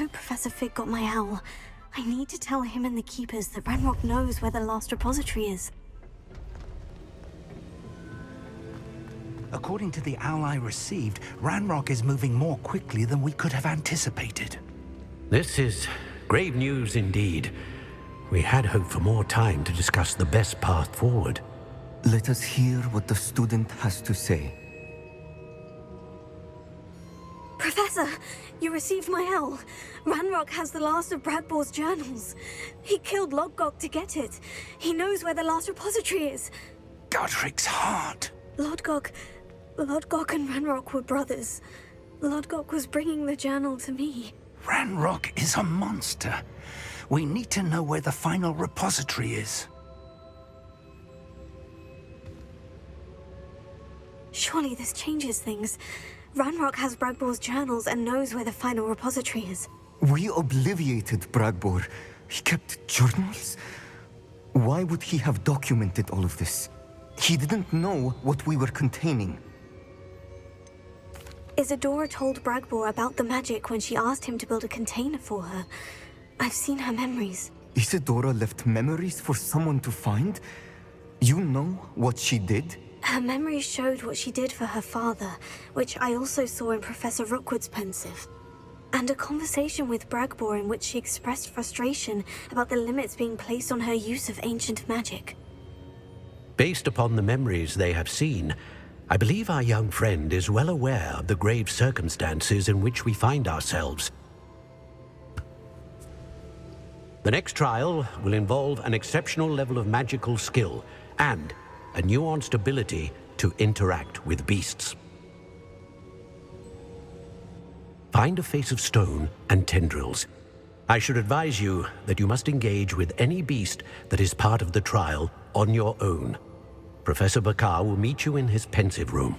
hope Professor Fig got my owl. I need to tell him and the Keepers that Ranrok knows where the last repository is. According to the owl I received, Ranrok is moving more quickly than we could have anticipated. This is grave news indeed. We had hoped for more time to discuss the best path forward. Let us hear what the student has to say. Professor, you received my owl. Ranrok has the last of Bragbor's journals. He killed Lodgok to get it. He knows where the last repository is. Godric's heart. Lodgok and Ranrok were brothers. Lodgok was bringing the journal to me. Ranrok is a monster. We need to know where the final repository is. Surely this changes things. Ranrok has Bragbor's journals and knows where the final repository is. We obliviated Bragbor. He kept journals? Why would he have documented all of this? He didn't know what we were containing. Isadora told Bragbor about the magic when she asked him to build a container for her. I've seen her memories. Isadora left memories for someone to find? You know what she did? Her memories showed what she did for her father, which I also saw in Professor Rookwood's pensive. And a conversation with Bragbor in which she expressed frustration about the limits being placed on her use of ancient magic. Based upon the memories they have seen, I believe our young friend is well aware of the grave circumstances in which we find ourselves. The next trial will involve an exceptional level of magical skill and a nuanced ability to interact with beasts. Find a face of stone and tendrils. I should advise you that you must engage with any beast that is part of the trial on your own. Professor Bakar will meet you in his pensive room.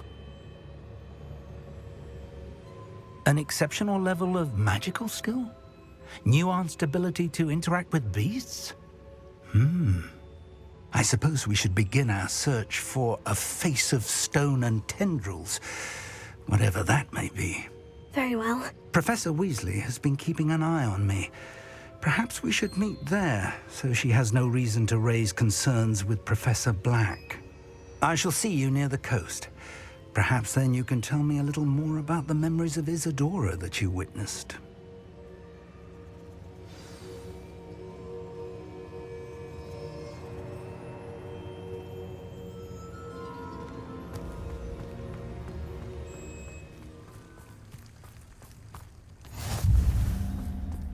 An exceptional level of magical skill? Nuanced ability to interact with beasts? I suppose we should begin our search for a face of stone and tendrils, whatever that may be. Very well. Professor Weasley has been keeping an eye on me. Perhaps we should meet there, so she has no reason to raise concerns with Professor Black. I shall see you near the coast. Perhaps then you can tell me a little more about the memories of Isadora that you witnessed.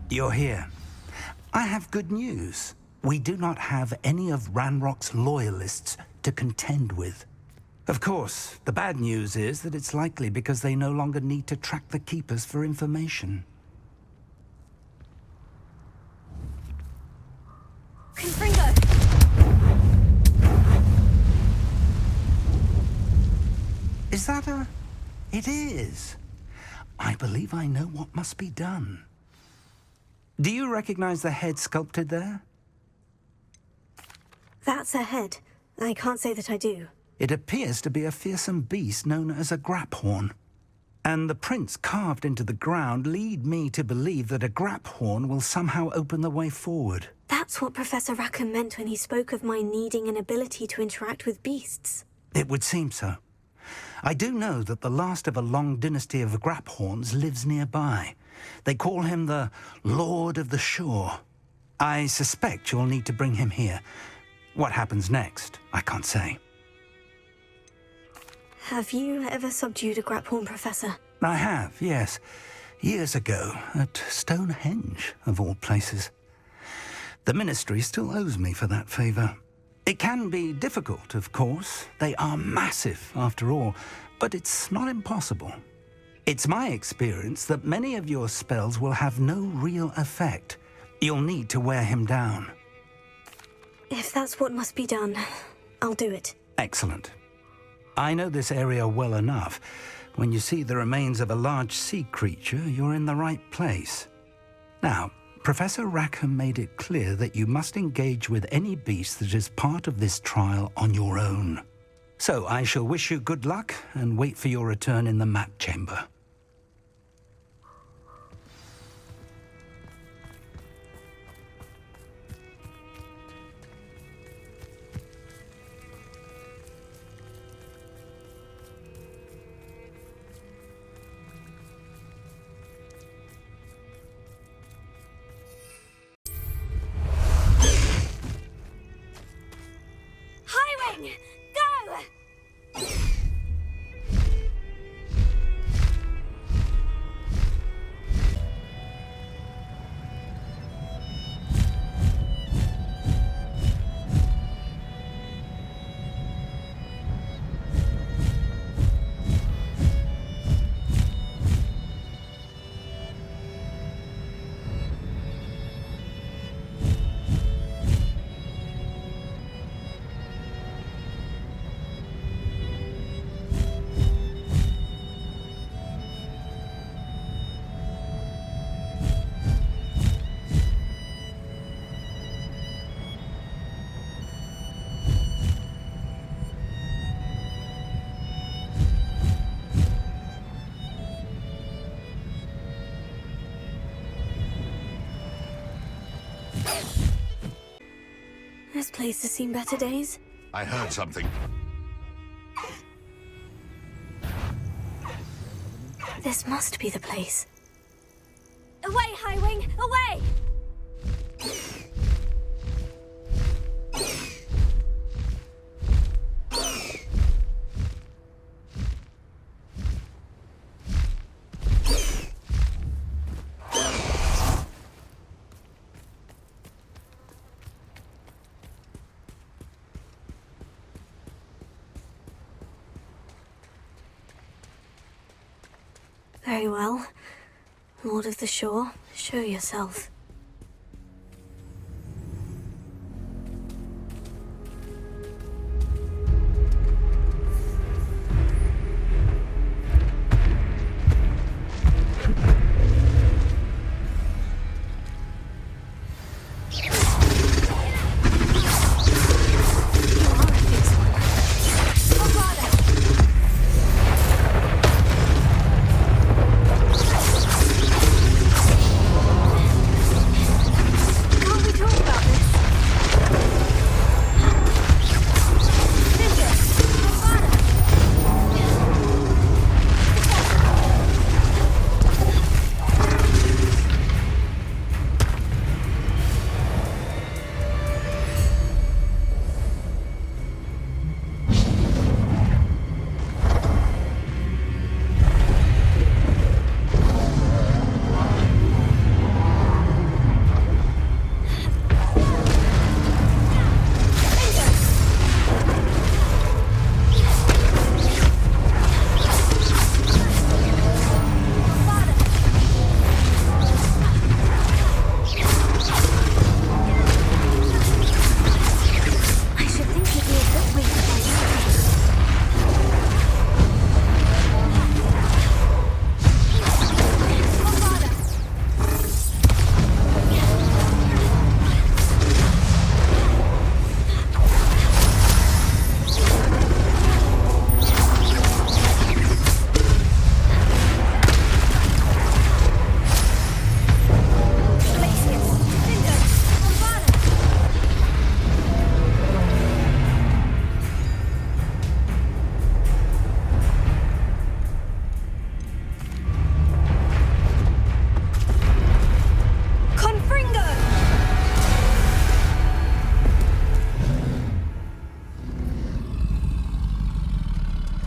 You're here. I have good news. We do not have any of Ranrock's loyalists to contend with. Of course, the bad news is that it's likely because they no longer need to track the Keepers for information. Confringo! Is that a... It is. I believe I know what must be done. Do you recognize the head sculpted there? That's a head. I can't say that I do. It appears to be a fearsome beast known as a graphorn. And the prints carved into the ground lead me to believe that a graphorn will somehow open the way forward. That's what Professor Rackham meant when he spoke of my needing an ability to interact with beasts. It would seem so. I do know that the last of a long dynasty of graphorns lives nearby. They call him the Lord of the Shore. I suspect you'll need to bring him here. What happens next, I can't say. Have you ever subdued a graphorn, Professor? I have, yes. Years ago, at Stonehenge, of all places. The Ministry still owes me for that favor. It can be difficult, of course. They are massive, after all, but it's not impossible. It's my experience that many of your spells will have no real effect. You'll need to wear him down. If that's what must be done, I'll do it. Excellent. I know this area well enough. When you see the remains of a large sea creature, you're in the right place. Now, Professor Rackham made it clear that you must engage with any beast that is part of this trial on your own. So I shall wish you good luck and wait for your return in the map chamber. This place has seen better days. I heard something. This must be the place. Away, Highwing! Away! Very well. Lord of the Shore, show yourself.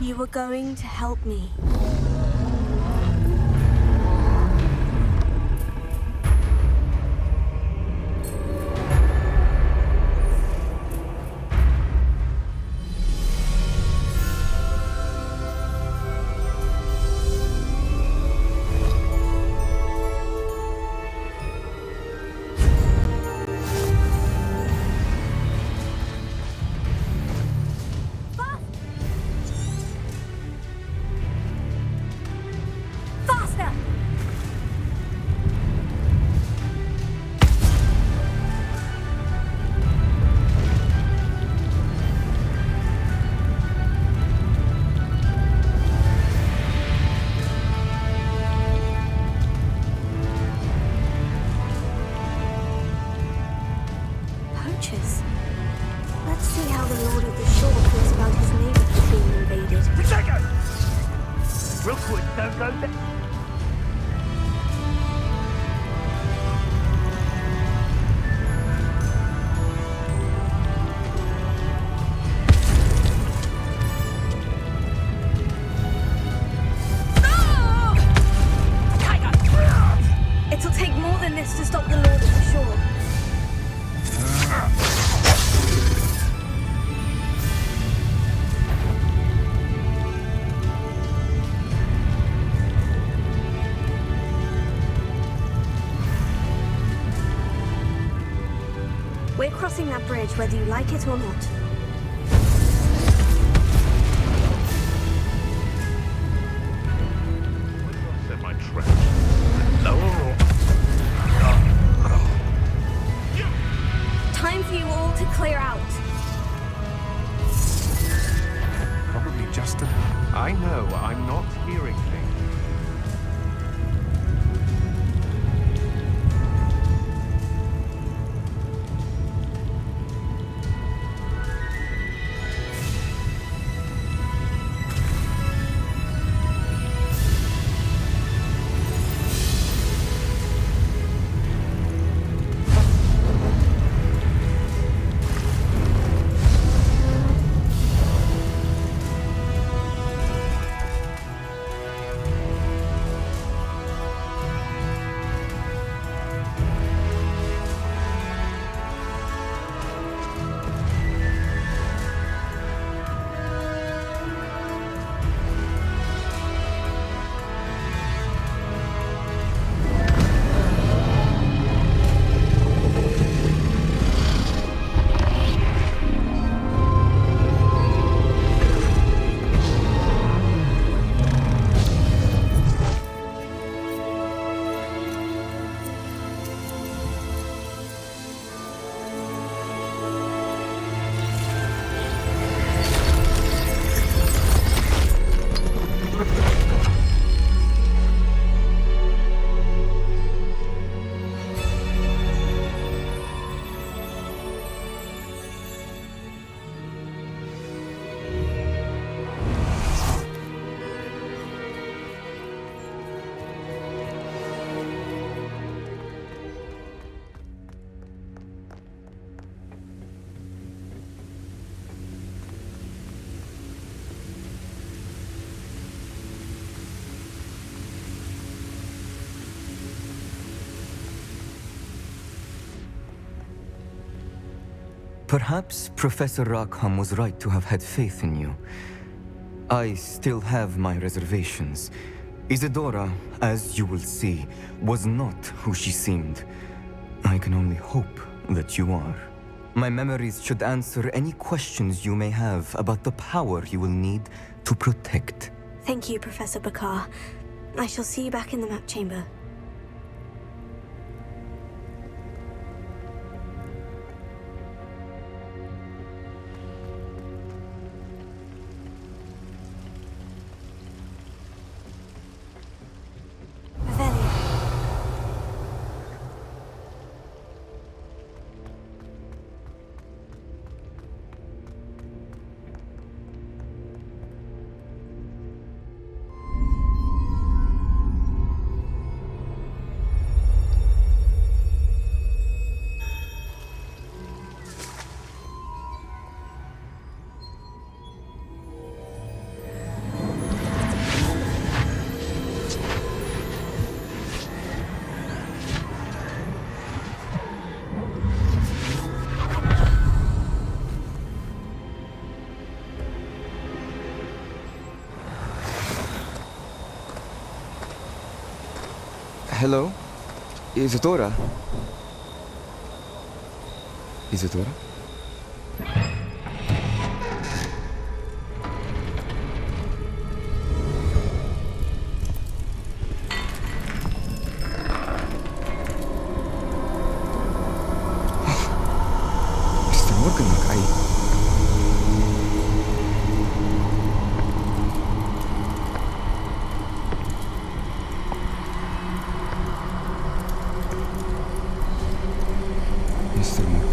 You were going to help me. Let's see how the Lord of the Shore feels about his neighborhood being invaded. Rookwood, don't go there. It'll take more than this to stop the Lord of the Shore. We're crossing that bridge whether you like it or not. Set my trap. Lower. Time for you all to clear out. Probably just a... I know, I'm not hearing things. Perhaps Professor Rackham was right to have had faith in you. I still have my reservations. Isadora, as you will see, was not who she seemed. I can only hope that you are. My memories should answer any questions you may have about the power you will need to protect. Thank you, Professor Bakar. I shall see you back in the map chamber. Hello? Isadora? Isadora? Mr. Morganlock, Mr. Morgan?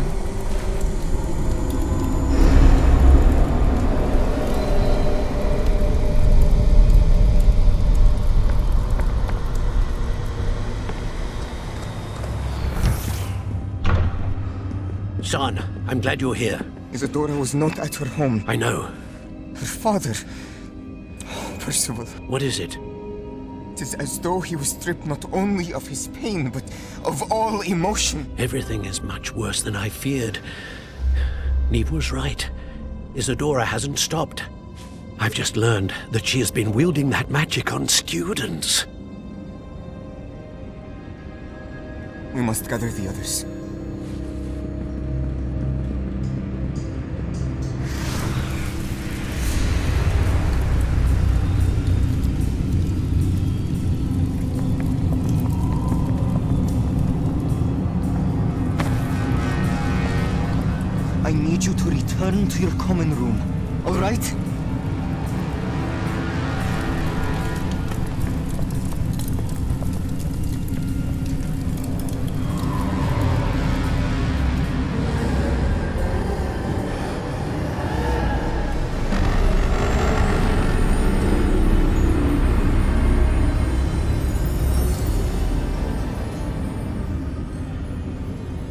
Son, I'm glad you're here. Isadora was not at her home. I know. Her father... Oh, Percival. What is it? It is as though he was stripped not only of his pain, but of all emotion. Everything is much worse than I feared. Neve was right. Isadora hasn't stopped. I've just learned that she has been wielding that magic on students. We must gather the others. I need you to return to your common room, all right?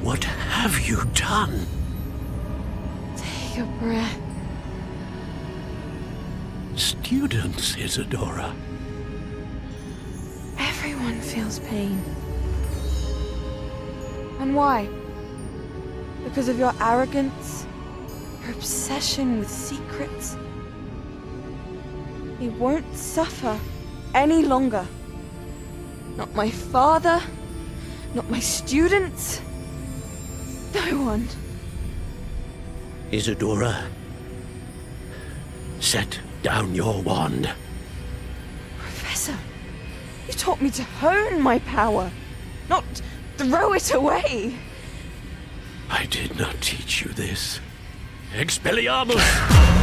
What have you done? Take a breath. Students, Isadora. Everyone feels pain. And why? Because of your arrogance? Your obsession with secrets? He won't suffer any longer. Not my father, not my students, no one. Isadora, set down your wand. Professor, you taught me to hone my power, not throw it away. I did not teach you this. Expelliarmus!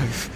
alive.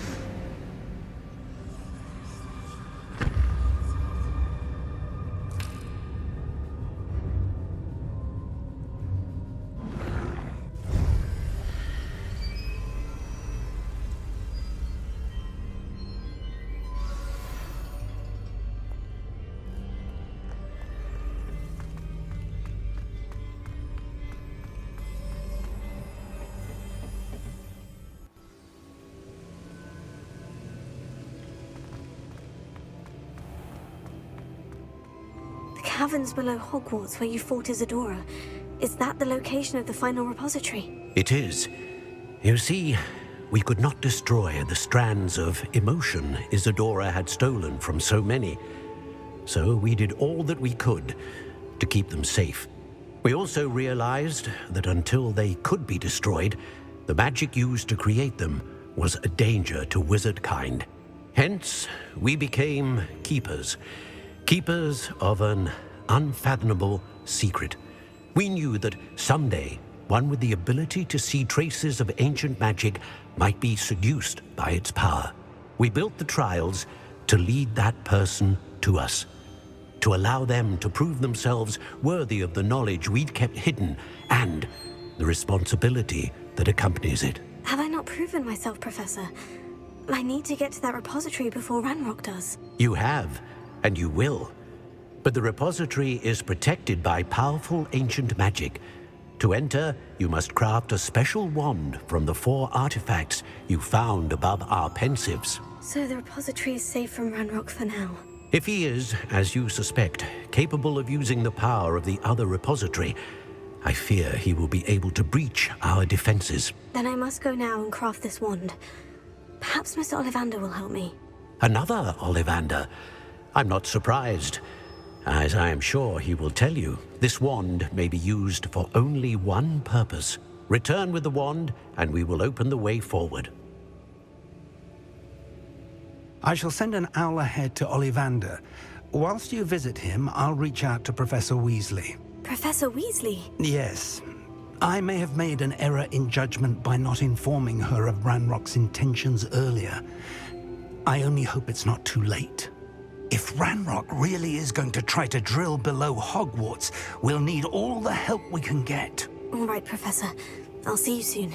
Caverns below Hogwarts where you fought Isadora. Is that the location of the final repository? It is. You see, we could not destroy the strands of emotion Isadora had stolen from so many. So we did all that we could to keep them safe. We also realized that until they could be destroyed, the magic used to create them was a danger to wizard kind. Hence, we became keepers. Keepers of an unfathomable secret. We knew that someday, one with the ability to see traces of ancient magic might be seduced by its power. We built the trials to lead that person to us, to allow them to prove themselves worthy of the knowledge we'd kept hidden and the responsibility that accompanies it. Have I not proven myself, Professor? I need to get to that repository before Ranrok does. You have, and you will. But the repository is protected by powerful ancient magic. To enter, you must craft a special wand from the 4 artifacts you found above our pensives. So the repository is safe from Ranrok for now. If he is, as you suspect, capable of using the power of the other repository, I fear he will be able to breach our defenses. Then I must go now and craft this wand. Perhaps Mr. Ollivander will help me. Another Ollivander? I'm not surprised. As I am sure he will tell you, this wand may be used for only one purpose. Return with the wand, and we will open the way forward. I shall send an owl ahead to Ollivander. Whilst you visit him, I'll reach out to Professor Weasley. Professor Weasley? Yes. I may have made an error in judgment by not informing her of Ranrock's intentions earlier. I only hope it's not too late. If Ranrok really is going to try to drill below Hogwarts, we'll need all the help we can get. All right, Professor. I'll see you soon.